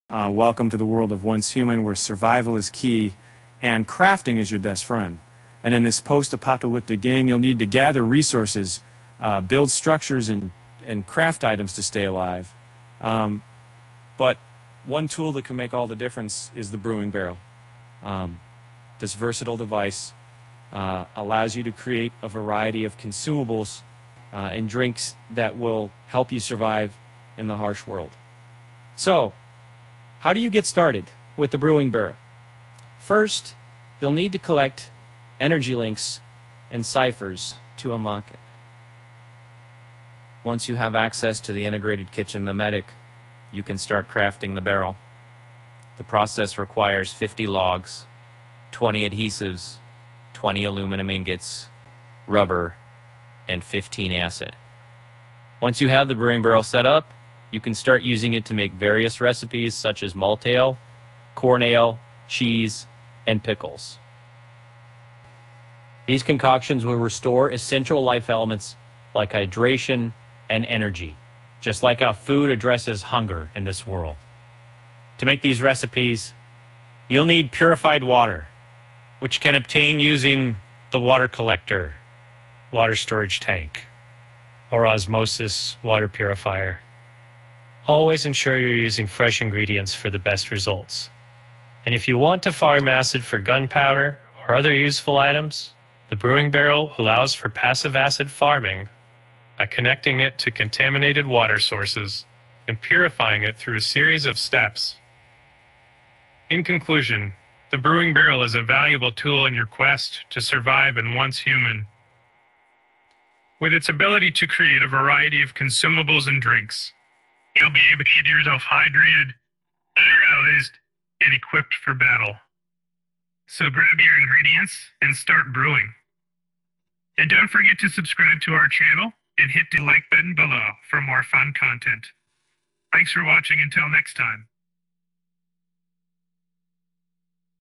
Welcome to the world of Once Human, where survival is key and crafting is your best friend. And in this post-apocalyptic game, you'll need to gather resources, build structures, and craft items to stay alive. But one tool that can make all the difference is the Brewing Barrel. This versatile device allows you to create a variety of consumables and drinks that will help you survive in the harsh world. So, how do you get started with the Brewing Barrel? First, you'll need to collect energy links and ciphers to unlock it. Once you have access to the integrated kitchen mimetic, you can start crafting the barrel. The process requires 50 logs, 20 adhesives, 20 aluminum ingots, rubber, and 15 acid. Once you have the brewing barrel set up, you can start using it to make various recipes such as malt ale, corn ale, cheese, and pickles. These concoctions will restore essential life elements like hydration and energy, just like how food addresses hunger in this world. To make these recipes, you'll need purified water, which can obtain using the water collector, water storage tank, or osmosis water purifier. Always ensure you're using fresh ingredients for the best results. And if you want to farm acid for gunpowder or other useful items, the brewing barrel allows for passive acid farming by connecting it to contaminated water sources and purifying it through a series of steps. In conclusion, the brewing barrel is a valuable tool in your quest to survive in Once Human. With its ability to create a variety of consumables and drinks, you'll be able to keep yourself hydrated, energized, and equipped for battle. So grab your ingredients and start brewing. And don't forget to subscribe to our channel and hit the like button below for more fun content. Thanks for watching. Until next time.